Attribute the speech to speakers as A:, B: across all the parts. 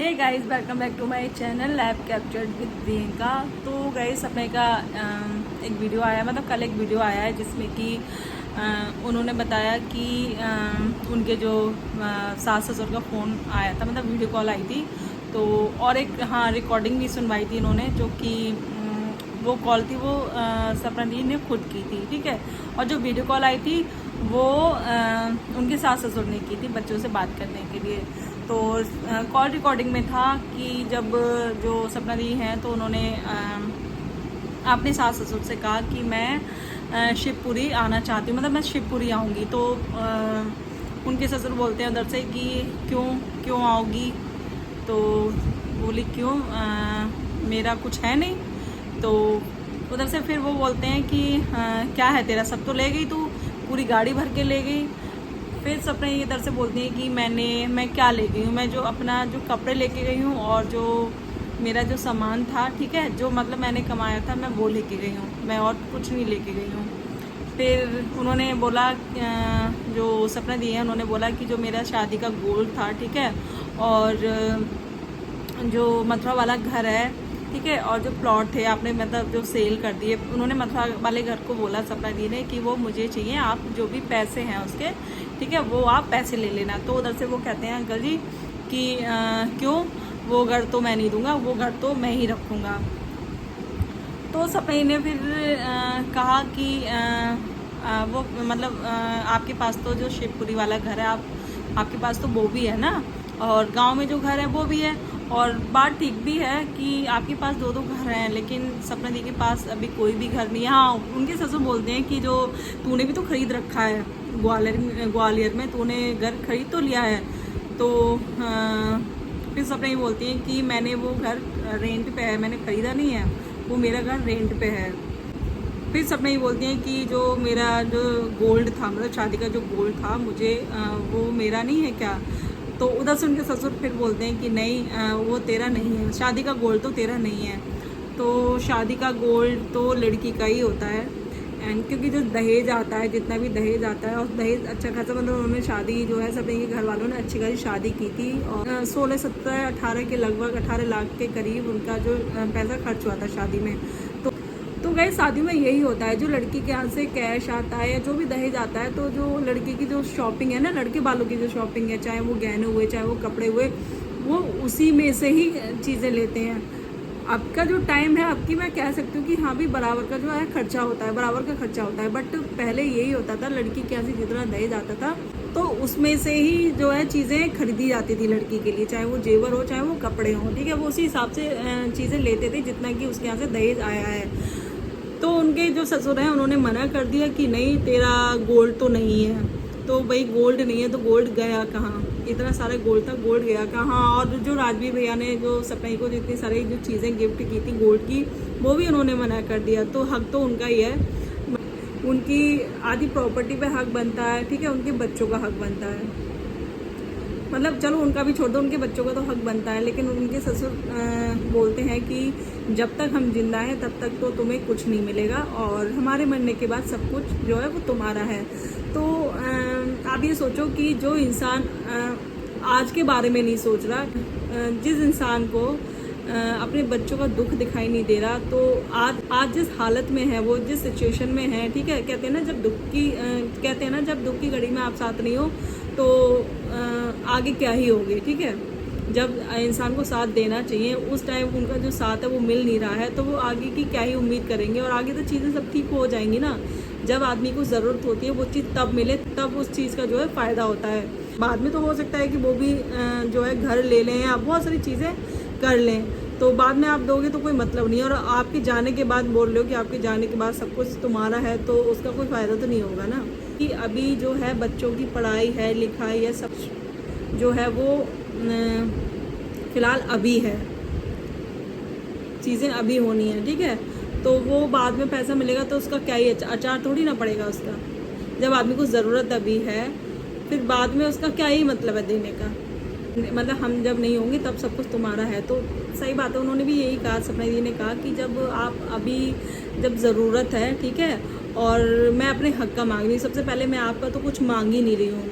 A: Hey guys, welcome back to my channel lab captured with Priyanka. तो guys, अपने का एक वीडियो आया, मतलब कल एक वीडियो आया है जिसमें कि उन्होंने बताया कि उनके जो सास ससुर का फ़ोन आया था, मतलब वीडियो कॉल आई थी। तो और एक रिकॉर्डिंग भी सुनवाई थी इन्होंने, जो कि वो कॉल थी वो सपना दी ने खुद की थी, ठीक है। और जो वीडियो कॉल आई थी वो उनके सास ससुर ने की थी बच्चों से बात करने के लिए। तो कॉल रिकॉर्डिंग में था कि जब जो सपना दी हैं तो उन्होंने अपने सास ससुर से कहा कि मैं शिवपुरी आना चाहती हूँ, मतलब मैं शिवपुरी आऊँगी। तो उनके ससुर बोलते हैं उधर से कि क्यों आओगी। तो बोली क्यों, मेरा कुछ है नहीं। तो उधर से फिर वो बोलते हैं कि क्या है तेरा, सब तो ले गई तू, पूरी गाड़ी भर के ले गई। फिर सपने इधर से बोलती हैं कि मैं क्या ले गई हूँ, मैं जो अपना जो कपड़े लेके गई हूँ और जो मेरा जो सामान था, ठीक है, जो मतलब मैंने कमाया था मैं वो लेके गई हूँ, मैं और कुछ नहीं लेके गई हूँ। फिर उन्होंने बोला, जो सपना दी है उन्होंने बोला कि जो मेरा शादी का गोल्ड था, ठीक है, और जो मथुरा वाला घर है, ठीक है, और जो प्लॉट थे आपने मतलब जो सेल कर दिए, उन्होंने मथुरा वाले घर को बोला सपना दी ने कि वो मुझे चाहिए, आप जो भी पैसे हैं उसके, ठीक है, वो आप पैसे ले लेना। तो उधर से वो कहते हैं अंकल जी कि क्यों, वो घर तो मैं नहीं दूंगा, वो घर तो मैं ही रखूँगा। तो सपने ने फिर कहा कि वो मतलब आपके पास तो जो शिवपुरी वाला घर है, आपके पास तो वो भी है ना, और गांव में जो घर है वो भी है, और बात ठीक भी है कि आपके पास दो घर हैं, लेकिन सपना दी के पास अभी कोई भी घर नहीं है। हाँ, उनके ससुर बोलते हैं कि जो तूने भी तो खरीद रखा है, ग्वालियर में तूने घर खरीद तो लिया है। तो फिर सपना ही बोलती हैं कि मैंने वो घर रेंट पे है, मैंने खरीदा नहीं है, वो मेरा घर रेंट पे है। फिर सपना ही बोलती हैं कि जो मेरा जो गोल्ड था, मतलब शादी का जो गोल्ड था, मुझे वो मेरा नहीं है क्या। तो उधर से उनके ससुर फिर बोलते हैं कि नहीं, वो तेरा नहीं है, शादी का गोल्ड तो तेरा नहीं है। तो शादी का गोल्ड तो लड़की का ही होता है, एंड क्योंकि जो दहेज आता है, जितना भी दहेज आता है, और दहेज अच्छा खासा, मतलब उन्होंने शादी जो है सपने के घर वालों ने अच्छी खासी शादी की थी, और 16, 17, 18 के लगभग 18 लाख के करीब उनका जो पैसा खर्च हुआ था शादी में। तो गए, शादी में यही होता है, जो लड़की के यहाँ से कैश आता है या जो भी दहेज आता है, तो जो लड़की की जो शॉपिंग है ना, लड़के वालों की जो शॉपिंग है, चाहे वो गहने हुए चाहे वो कपड़े हुए, वो उसी में से ही चीज़ें लेते हैं। आपका जो टाइम है, आपकी मैं कह सकती हूँ कि हाँ भी बराबर का जो है खर्चा होता है, बराबर का खर्चा होता है। बट पहले यही होता था, लड़की के यहाँ से जितना दहेज आता था तो उसमें से ही जो है चीज़ें खरीदी जाती थी लड़की के लिए, चाहे वो जेवर हो चाहे वो कपड़े हों, ठीक है, वो उसी हिसाब से चीज़ें लेते थे जितना कि उसके यहाँ से दहेज आया है। तो उनके जो ससुर हैं उन्होंने मना कर दिया कि नहीं, तेरा गोल्ड तो नहीं है। तो भाई गोल्ड नहीं है तो गोल्ड गया कहाँ, इतना सारा गोल्ड था, गोल्ड गया कहाँ। और जो राजवीर भैया ने जो सपना को जितनी सारी जो चीज़ें गिफ्ट की थी गोल्ड की, वो भी उन्होंने मना कर दिया। तो हक तो उनका ही है, उनकी आधी प्रॉपर्टी पे हक बनता है, ठीक है, उनके बच्चों का हक बनता है, मतलब चलो उनका भी छोड़ दो, उनके बच्चों का तो हक बनता है। लेकिन उनके ससुर बोलते हैं कि जब तक हम जिंदा हैं तब तक तो तुम्हें कुछ नहीं मिलेगा, और हमारे मरने के बाद सब कुछ जो है वो तुम्हारा है। तो आप ये सोचो कि जो इंसान आज के बारे में नहीं सोच रहा, जिस इंसान को अपने बच्चों का दुख दिखाई नहीं दे रहा, तो आज जिस हालत में है, वो जिस सिचुएशन में है, ठीक है, कहते हैं ना जब दुख की घड़ी में आप साथ नहीं हो तो आगे क्या ही होगे, ठीक है। जब इंसान को साथ देना चाहिए उस टाइम उनका जो साथ है वो मिल नहीं रहा है, तो वो आगे की क्या ही उम्मीद करेंगे। और आगे तो चीज़ें सब ठीक हो जाएंगी ना, जब आदमी को ज़रूरत होती है वो चीज़ तब मिले, तब उस चीज़ का जो है फ़ायदा होता है। बाद में तो हो सकता है कि वो भी जो है घर ले लें या बहुत सारी चीज़ें कर लें, तो बाद में आप दोगे तो कोई मतलब नहीं है। और आपके जाने के बाद बोल रहे हो कि आपके जाने के बाद सब कुछ तुम्हारा है, तो उसका कोई फ़ायदा तो नहीं होगा ना। कि अभी जो है बच्चों की पढ़ाई है, लिखाई है, सब जो है वो फ़िलहाल अभी है, चीज़ें अभी होनी है, ठीक है। तो वो बाद में पैसा मिलेगा तो उसका क्या ही अचार थोड़ी ना पड़ेगा उसका। जब आदमी को ज़रूरत अभी है, फिर बाद में उसका क्या ही मतलब है देने का, मतलब हम जब नहीं होंगे तब सब कुछ तुम्हारा है। तो सही बात है, उन्होंने भी यही कहा, सपना दी ने कहा कि जब आप अभी जब ज़रूरत है, ठीक है, और मैं अपने हक का मांग रही हूँ। सबसे पहले मैं आपका तो कुछ मांग ही नहीं रही हूँ।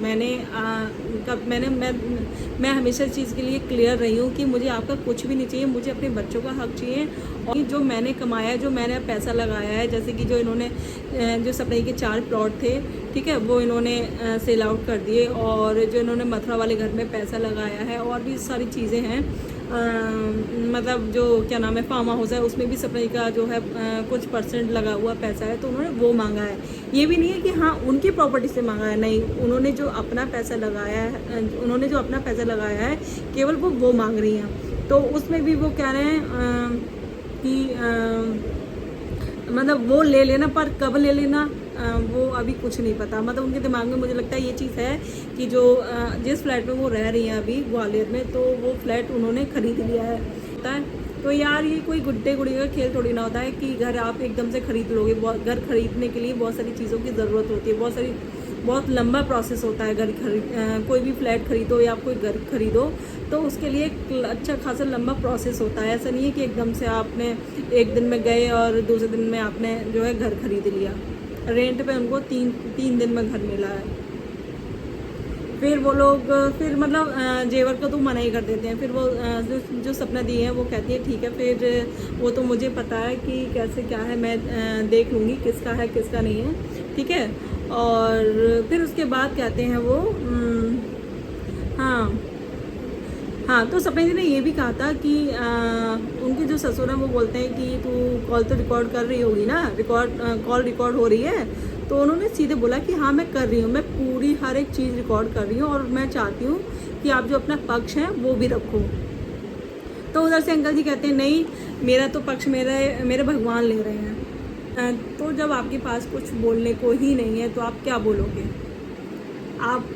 A: मैं हमेशा इस चीज़ के लिए क्लियर रही हूँ कि मुझे आपका कुछ भी नहीं चाहिए, मुझे अपने बच्चों का हक चाहिए। और जो मैंने कमाया है, जो मैंने पैसा लगाया है, जैसे कि जो इन्होंने जो सप्लाई के 4 प्लॉट थे, ठीक है, वो इन्होंने सेल आउट कर दिए। और जो इन्होंने मथुरा वाले घर में पैसा लगाया है, और भी सारी चीज़ें हैं, मतलब जो क्या नाम है, फार्म हाउस है, उसमें भी सप्लाई का जो है कुछ % लगा हुआ पैसा है, तो उन्होंने वो मांगा है। ये भी नहीं है कि हाँ उनकी प्रॉपर्टी से मांगा है, नहीं, उन्होंने जो अपना पैसा लगाया है, केवल वो मांग रही हैं। तो उसमें भी वो कह रहे हैं कि मतलब वो ले लेना, पर कब ले लेना वो अभी कुछ नहीं पता। मतलब उनके दिमाग में मुझे लगता है ये चीज़ है कि जो जिस फ्लैट में वो रह रही हैं अभी ग्वालियर में, तो वो फ्लैट उन्होंने खरीद लिया है। तो यार ये कोई गुड्डे गुड़ी का खेल थोड़ी ना होता है कि घर आप एकदम से खरीद लोगे। घर खरीदने के लिए बहुत सारी चीज़ों की ज़रूरत होती है, बहुत लंबा प्रोसेस होता है। कोई भी फ्लैट खरीदो या कोई घर खरीदो, तो उसके लिए एक अच्छा खासा लंबा प्रोसेस होता है। ऐसा नहीं है कि एकदम से आपने एक दिन में गए और दूसरे दिन में आपने जो है घर खरीद लिया। रेंट पे उनको तीन दिन में घर मिला है। फिर वो लोग फिर मतलब जेवर को तो मना ही कर देते हैं। फिर वो जो सपना दी है वो कहती है ठीक है, फिर वो तो मुझे पता है कि कैसे क्या है, मैं देख लूँगी किसका है किसका नहीं है, ठीक है। और फिर उसके बाद कहते हैं वो हाँ, तो सपना जी ने ये भी कहा था कि उनके जो ससुर हैं वो बोलते हैं कि तू कॉल तो रिकॉर्ड कर रही होगी ना, कॉल रिकॉर्ड हो रही है। तो उन्होंने सीधे बोला कि हाँ मैं कर रही हूँ, मैं पूरी हर एक चीज़ रिकॉर्ड कर रही हूँ, और मैं चाहती हूँ कि आप जो अपना पक्ष है वो भी रखो। तो उधर से अंकल जी कहते हैं नहीं, मेरा तो पक्ष मेरे भगवान ले रहे हैं। तो जब आपके पास कुछ बोलने को ही नहीं है तो आप क्या बोलोगे? आप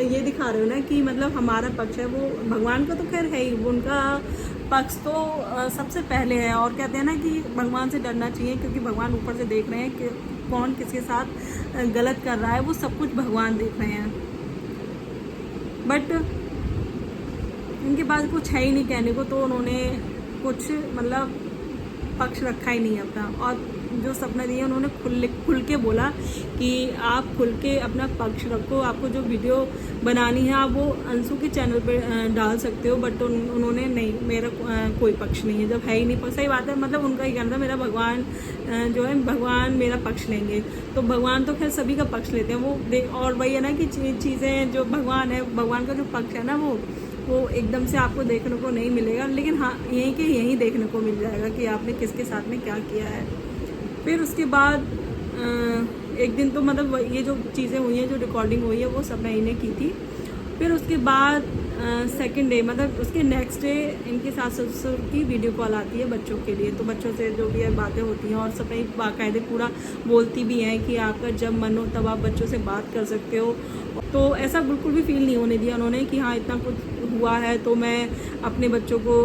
A: ये दिखा रहे हो ना कि मतलब हमारा पक्ष है, वो भगवान का तो खैर है ही, वो उनका पक्ष तो सबसे पहले है। और कहते हैं ना कि भगवान से डरना चाहिए, क्योंकि भगवान ऊपर से देख रहे हैं कि कौन किसके साथ गलत कर रहा है, वो सब कुछ भगवान देख रहे हैं। बट उनके पास कुछ है ही नहीं कहने को, तो उन्होंने कुछ मतलब पक्ष रखा ही नहीं अपना। और जो सपना दी है उन्होंने खुल के बोला कि आप खुल के अपना पक्ष रखो, आपको जो वीडियो बनानी है आप वो अंशु के चैनल पे डाल सकते हो। बट उन्होंने नहीं, मेरा कोई पक्ष नहीं है, जब है ही नहीं। सही बात है, मतलब उनका ही कहना था मेरा भगवान जो है, भगवान मेरा पक्ष लेंगे। तो भगवान तो खैर सभी का पक्ष लेते हैं वो। और वही है ना कि चीज़ें जो भगवान है, भगवान का जो पक्ष है ना, वो एकदम से आपको देखने को नहीं मिलेगा, लेकिन हाँ यहीं देखने को मिल जाएगा कि आपने किसके साथ में क्या किया है। फिर उसके बाद एक दिन तो मतलब ये जो चीज़ें हुई हैं, जो रिकॉर्डिंग हुई है, वो सब मैंने की थी। फिर उसके बाद सेकंड डे, मतलब उसके नेक्स्ट डे इनके सास ससुर की वीडियो कॉल आती है बच्चों के लिए। तो बच्चों से जो भी है बातें होती हैं, और सब बाकायदे पूरा बोलती भी हैं कि आपका जब मन हो तब आप बच्चों से बात कर सकते हो। तो ऐसा बिल्कुल भी फील नहीं होने दिया उन्होंने कि हाँ इतना कुछ हुआ है तो मैं अपने बच्चों को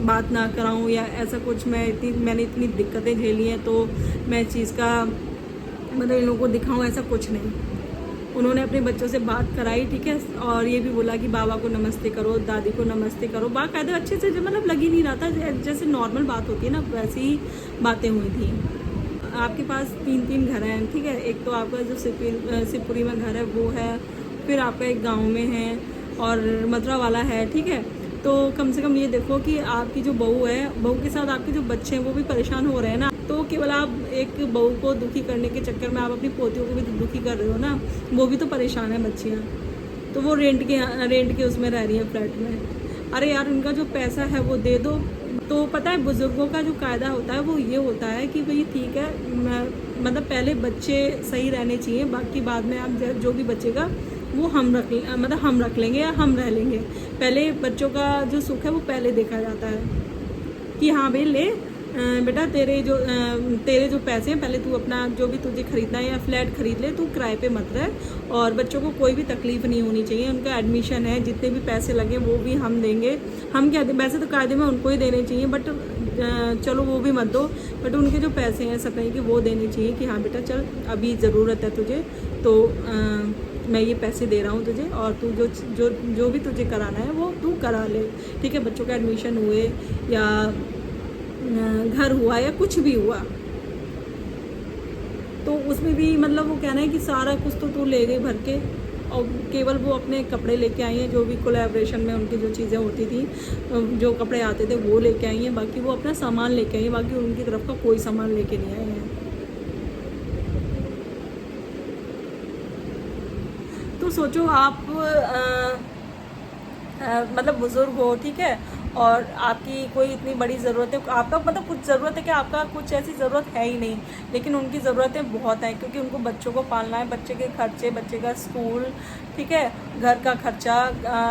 A: बात ना कराऊं, या ऐसा कुछ। मैंने इतनी दिक्कतें झेली हैं तो मैं इस चीज़ का मतलब इन लोगों को दिखाऊं, ऐसा कुछ नहीं। उन्होंने अपने बच्चों से बात कराई, ठीक है। और ये भी बोला कि बाबा को नमस्ते करो, दादी को नमस्ते करो, बाकायदे अच्छे से, जो मतलब लग ही नहीं रहा था, जैसे नॉर्मल बात होती है ना, वैसी ही बातें हुई थी। आपके पास 3 घर हैं, ठीक है। एक तो आपका जो शिवपुरी में घर है वो है, फिर आपका एक गांव में है, और मथुरा वाला है, ठीक है। तो कम से कम ये देखो कि आपकी जो बहू है, बहू के साथ आपके जो बच्चे हैं वो भी परेशान हो रहे हैं ना। तो केवल आप एक बहू को दुखी करने के चक्कर में आप अपनी पोतियों को भी तो दुखी कर रहे हो ना, वो भी तो परेशान है बच्चियाँ। तो वो रेंट के उसमें रह रही हैं फ्लैट में। अरे यार, उनका जो पैसा है वो दे दो। तो पता है बुज़ुर्गों का जो कायदा होता है वो ये होता है कि भाई ठीक है, मतलब पहले बच्चे सही रहने चाहिए, बाकी बाद में आप जो भी बचेगा वो हम रख लेंगे या हम रह लेंगे। पहले बच्चों का जो सुख है वो पहले देखा जाता है कि हाँ भाई ले बेटा, तेरे जो पैसे हैं पहले तू अपना जो भी तुझे खरीदना है या फ्लैट खरीद ले, तू किराए पे मत रह। और बच्चों को कोई भी तकलीफ नहीं होनी चाहिए, उनका एडमिशन है, जितने भी पैसे लगे वो भी हम देंगे। हम क्या दें, वैसे तो कायदे में उनको ही देने चाहिए, बट चलो वो भी मत दो, बट उनके जो पैसे हैं सपने के वो देने चाहिए कि हाँ बेटा चल अभी ज़रूरत है तुझे, तो मैं ये पैसे दे रहा हूँ तुझे, और तू जो भी तुझे कराना है वो तू करा ले, ठीक है। बच्चों का एडमिशन हुए या घर हुआ या कुछ भी हुआ, तो उसमें भी मतलब वो कहना है कि सारा कुछ तो तू ले गई भर के, और केवल वो अपने कपड़े लेके आई हैं, जो भी कोलैबोरेशन में उनकी जो चीज़ें होती थी, जो कपड़े आते थे वो लेके आई हैं, बाकी वो अपना सामान लेके आई हैं, बाकी उनकी तरफ का कोई सामान लेके नहीं आए हैं। तो सोचो आप मतलब बुज़ुर्ग हो, ठीक है, और आपकी कोई इतनी बड़ी ज़रूरत है, आपका मतलब कुछ ज़रूरत है कि आपका कुछ ऐसी ज़रूरत है ही नहीं, लेकिन उनकी ज़रूरतें बहुत हैं, क्योंकि उनको बच्चों को पालना है, बच्चे के खर्चे, बच्चे का स्कूल, ठीक है, घर का खर्चा,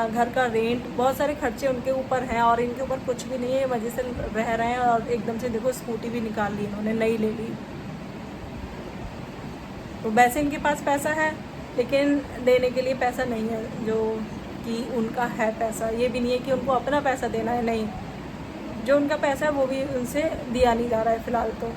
A: घर का रेंट, बहुत सारे खर्चे उनके ऊपर हैं, और इनके ऊपर कुछ भी नहीं है, मज़े से रह रहे हैं। और एकदम से देखो स्कूटी भी निकाल ली इन्होंने, नई ले ली। तो वैसे इनके पास पैसा है, लेकिन देने के लिए पैसा नहीं है, जो कि उनका है पैसा। ये भी नहीं है कि उनको अपना पैसा देना है, नहीं, जो उनका पैसा है वो भी उनसे दिया नहीं जा रहा है फ़िलहाल तो।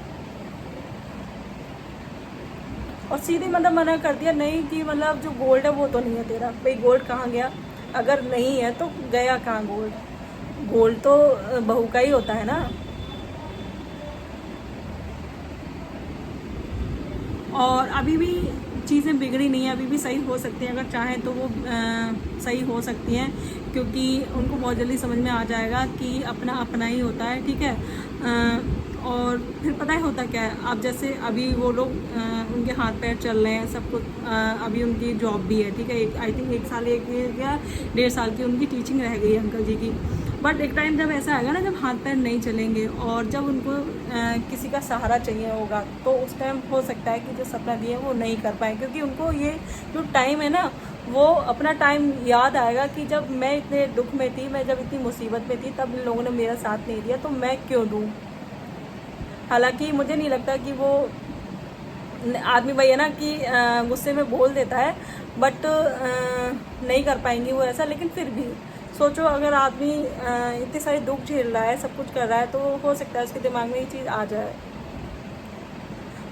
A: और सीधे मतलब मना कर दिया, नहीं कि मतलब जो गोल्ड है वो तो नहीं है तेरा, भाई गोल्ड कहाँ गया, अगर नहीं है तो गया कहाँ गोल्ड, गोल्ड तो बहू का ही होता है ना। और अभी भी चीज़ें बिगड़ी नहीं है, अभी भी सही हो सकती हैं, अगर चाहें तो वो सही हो सकती हैं, क्योंकि उनको बहुत जल्दी समझ में आ जाएगा कि अपना अपना ही होता है, ठीक है। और फिर पता है होता क्या है, अब जैसे अभी वो लोग उनके हाथ पैर चल रहे हैं सब कुछ, अभी उनकी जॉब भी है, ठीक है, एक आई थिंक 1 साल या 1.5 साल की उनकी टीचिंग रह गई है अंकल जी की। बट एक टाइम जब ऐसा आएगा ना, जब हाथ पैर नहीं चलेंगे और जब उनको किसी का सहारा चाहिए होगा, तो उस टाइम हो सकता है कि जो सपना दिए वो नहीं कर पाए, क्योंकि उनको ये जो टाइम है ना, वो अपना टाइम याद आएगा कि जब मैं इतने दुख में थी, मैं जब इतनी मुसीबत में थी, तब इन लोगों ने मेरा साथ नहीं दिया, तो मैं क्यों दूँ। हालांकि मुझे नहीं लगता कि वो आदमी भाई है ना कि गुस्से में बोल देता है, बट नहीं कर पाएंगी वो ऐसा। लेकिन फिर भी सोचो, अगर आदमी इतने सारे दुख झेल रहा है, सब कुछ कर रहा है, तो हो सकता है उसके दिमाग में ये चीज़ आ जाए।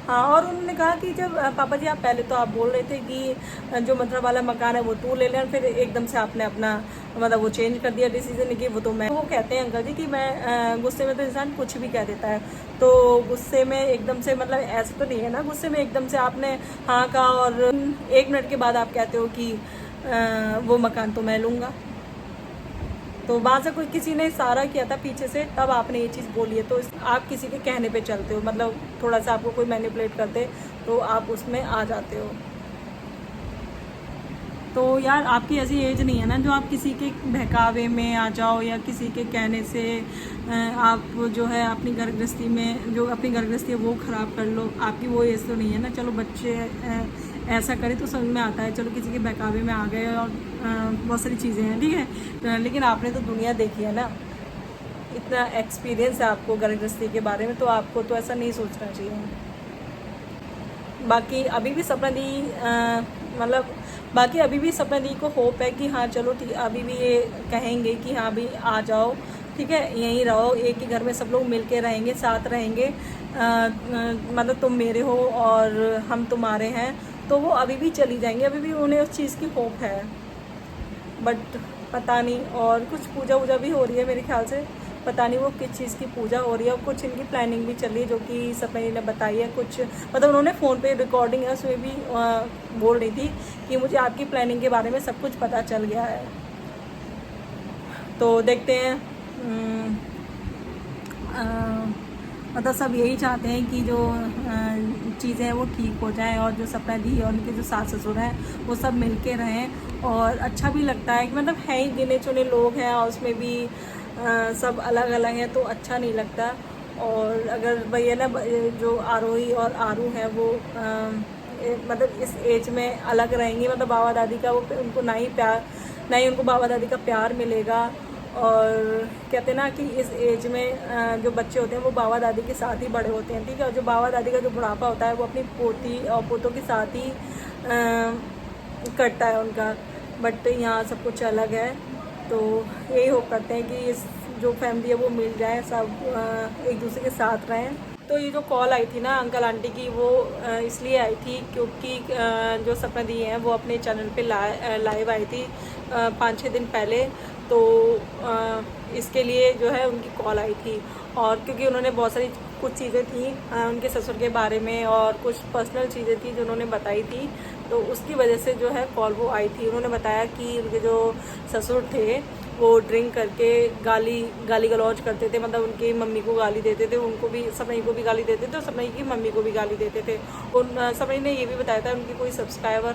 A: हाँ, और उन्होंने कहा कि जब पापा जी आप पहले तो आप बोल रहे थे कि जो मथुरा वाला मकान है वो तू ले लेना, फिर एकदम से आपने अपना मतलब वो चेंज कर दिया डिसीजन कि वो तो मैं, वो कहते हैं अंकल जी कि मैं गुस्से में तो इंसान कुछ भी कह देता है, तो गुस्से में एकदम से मतलब ऐसे तो नहीं है ना, गुस्से में एकदम से आपने हाँ कहा और 1 मिनट के बाद आप कहते हो कि वो मकान तो मैं लूँगा। तो वहाँ से कोई किसी ने इशारा किया था पीछे से, तब आपने ये चीज़ बोली है, तो आप किसी के कहने पे चलते हो, मतलब थोड़ा सा आपको कोई मैनिपुलेट करते तो आप उसमें आ जाते हो। तो यार आपकी ऐसी एज नहीं है ना जो आप किसी के बहकावे में आ जाओ, या किसी के कहने से आप जो है अपनी घर गृहस्थी में, जो अपनी घर गृहस्थी है वो ख़राब कर लो। आपकी वो एज तो नहीं है ना। चलो बच्चे ऐसा करें तो समझ में आता है, चलो किसी के बहकावे में आ गए, और बहुत सारी चीज़ें हैं, ठीक है, लेकिन आपने तो दुनिया देखी है ना, इतना एक्सपीरियंस है आपको घर गृहस्थी के बारे में, तो आपको तो ऐसा नहीं सोचना चाहिए। बाकी अभी भी सपना दी मतलब बाकी अभी भी सपना दी को होप है कि हाँ चलो ठीक, अभी भी ये कहेंगे कि हाँ भी आ जाओ, ठीक है, यहीं रहो, एक ही घर में सब लोग मिल के रहेंगे, साथ रहेंगे, मतलब तुम मेरे हो और हम तुम्हारे हैं, तो वो अभी भी चली जाएंगे, अभी भी उन्हें उस चीज़ की होप है। बट पता नहीं, और कुछ पूजा वूजा भी हो रही है मेरे ख्याल से, पता नहीं वो किस चीज़ की पूजा हो रही है, और कुछ इनकी प्लानिंग भी चल रही है जो कि सपने ने बताई है। कुछ मतलब उन्होंने फ़ोन पे रिकॉर्डिंग है उसमें भी बोल रही थी कि मुझे आपकी प्लानिंग के बारे में सब कुछ पता चल गया है। तो देखते हैं, मतलब सब यही चाहते हैं कि जो चीज़ें हैं वो ठीक हो जाएं, और जो सपना दी और उनके जो सास ससुर हैं वो सब मिल के रहें। और अच्छा भी लगता है कि मतलब है ही गिने चुने लोग हैं, और उसमें भी सब अलग अलग हैं, तो अच्छा नहीं लगता। और अगर भैया ना जो आरोही और आरू हैं वो मतलब इस एज में अलग रहेंगी, मतलब बाबा दादी का वो उनको ना ही उनको बाबा दादी का प्यार मिलेगा। और कहते हैं ना कि इस एज में जो बच्चे होते हैं वो बाबा दादी के साथ ही बड़े होते हैं, ठीक है, और जो बाबा दादी का जो बुढ़ापा होता है वो अपनी पोती और पोतों के साथ ही कटता है उनका। बट यहाँ सब कुछ अलग है, तो यही होप करते हैं कि इस जो फैमिली है वो मिल जाए, सब एक दूसरे के साथ रहें। तो ये जो कॉल आई थी ना अंकल आंटी की, वो इसलिए आई थी क्योंकि जो सपना दी हैं वो अपने चैनल पे लाइव आई थी 5-6 दिन पहले, तो इसके लिए जो है उनकी कॉल आई थी, और क्योंकि उन्होंने बहुत सारी कुछ चीज़ें थी उनके ससुर के बारे में और कुछ पर्सनल चीज़ें थी जो उन्होंने बताई थी, तो उसकी वजह से जो है कॉल वो आई थी। उन्होंने बताया कि उनके जो ससुर थे वो ड्रिंक करके गाली गलौज करते थे, मतलब उनकी मम्मी को गाली देते थे, उनको भी, सपनई को भी गाली देते थे और सपनई की मम्मी को भी गाली देते थे। उन सपनई ने ये भी बताया था उनकी कोई सब्सक्राइबर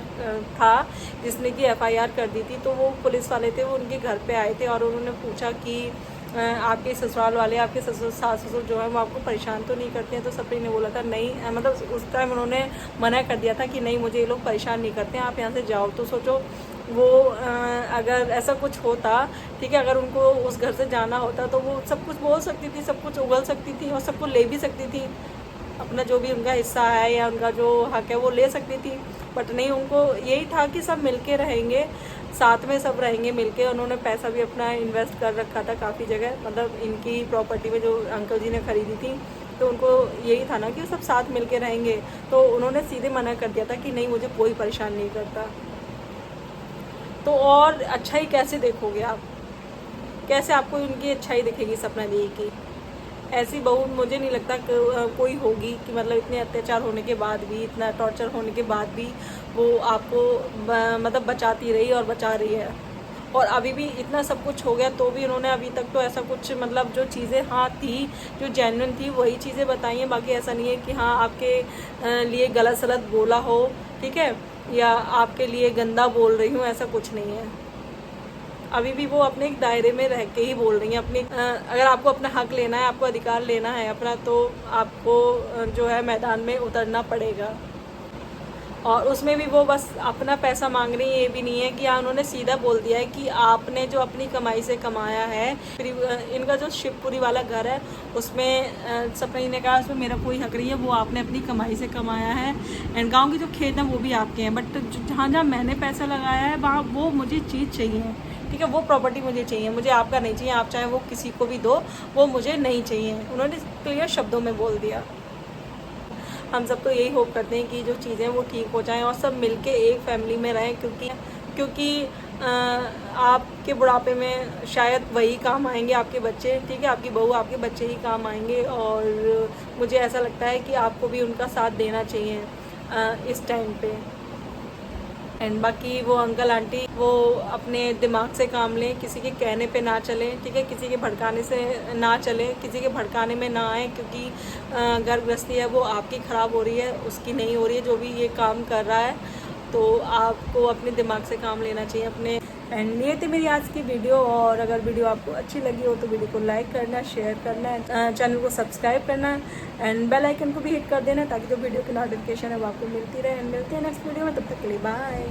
A: था जिसने कि FIR कर दी थी, तो वो पुलिस वाले थे, वो उनके घर पे आए थे और उन्होंने पूछा कि आपके ससुराल वाले, आपके सास ससुर जो है वो आपको परेशान तो नहीं करते हैं? तो सपनी ने बोला था नहीं, मतलब उस टाइम उन्होंने मना कर दिया था कि नहीं, मुझे ये लोग परेशान नहीं करते हैं, आप यहाँ से जाओ। तो सोचो वो अगर ऐसा कुछ होता, ठीक है, अगर उनको उस घर से जाना होता तो वो सब कुछ बोल सकती थी, सब कुछ उगल सकती थी और सब कुछ ले भी सकती थी, अपना जो भी उनका हिस्सा है या उनका जो हक है वो ले सकती थी। बट नहीं, उनको यही था कि सब मिलके रहेंगे, साथ में सब रहेंगे मिलके। उन्होंने पैसा भी अपना इन्वेस्ट कर रखा था काफ़ी जगह, मतलब इनकी प्रॉपर्टी में जो अंकल जी ने खरीदी थी, तो उनको यही था ना कि सब साथ मिलके रहेंगे। तो उन्होंने सीधे मना कर दिया था कि नहीं, मुझे कोई परेशान नहीं करता। तो और अच्छाई कैसे देखोगे आप? कैसे आपको उनकी अच्छाई दिखेगी सपना दी की? ऐसी बहू मुझे नहीं लगता कोई होगी कि मतलब इतने अत्याचार होने के बाद भी, इतना टॉर्चर होने के बाद भी वो आपको मतलब बचाती रही और बचा रही है। और अभी भी इतना सब कुछ हो गया तो भी उन्होंने अभी तक तो ऐसा कुछ, मतलब जो चीज़ें हाँ थी, जो जेन्युइन थी वही चीज़ें बताई हैं। बाकी ऐसा नहीं है कि हाँ आपके लिए गलत सलत बोला हो, ठीक है, या आपके लिए गंदा बोल रही हूँ, ऐसा कुछ नहीं है। अभी भी वो अपने एक दायरे में रह के ही बोल रही हैं अपनी। अगर आपको अपना हक लेना है, आपको अधिकार लेना है अपना, तो आपको जो है मैदान में उतरना पड़ेगा। और उसमें भी वो बस अपना पैसा मांग रही है, ये भी नहीं है कि हाँ, उन्होंने सीधा बोल दिया है कि आपने जो अपनी कमाई से कमाया है, फिर इनका जो शिवपुरी वाला घर है उसमें सपनी ने कहा उसमें मेरा कोई हक नहीं है, वो आपने अपनी कमाई से कमाया है। एंड गाँव के जो खेत हैं वो भी आपके हैं, बट जहाँ जहाँ मैंने पैसा लगाया है वहाँ वो मुझे चीज़ चाहिए, ठीक है, वो प्रॉपर्टी मुझे चाहिए, मुझे आपका नहीं चाहिए। आप चाहे वो किसी को भी दो, वो मुझे नहीं चाहिए। उन्होंने क्लियर शब्दों में बोल दिया। हम सब तो यही होप करते हैं कि जो चीज़ें वो ठीक हो जाएं और सब मिलके एक फैमिली में रहें, क्योंकि आपके बुढ़ापे में शायद वही काम आएंगे, आपके बच्चे, ठीक है, आपकी बहू, आपके बच्चे ही काम आएंगे। और मुझे ऐसा लगता है कि आपको भी उनका साथ देना चाहिए इस टाइम पे। एंड बाकी वो अंकल आंटी वो अपने दिमाग से काम लें, किसी के कहने पे ना चलें, ठीक है, किसी के भड़काने से ना चलें, किसी के भड़काने में ना आए, क्योंकि घर गृहस्थी है वो आपकी ख़राब हो रही है, उसकी नहीं हो रही है, जो भी ये काम कर रहा है। तो आपको अपने दिमाग से काम लेना चाहिए अपने। एंड ये थी मेरी आज की वीडियो, और अगर वीडियो आपको अच्छी लगी हो तो वीडियो को लाइक करना, शेयर करना, चैनल को सब्सक्राइब करना एंड बेल आइकन को भी हिट कर देना, ताकि जो वीडियो की नोटिफिकेशन है वो आपको मिलती रहे। एंड मिलते हैं नेक्स्ट वीडियो में, तब तक के लिए बाय।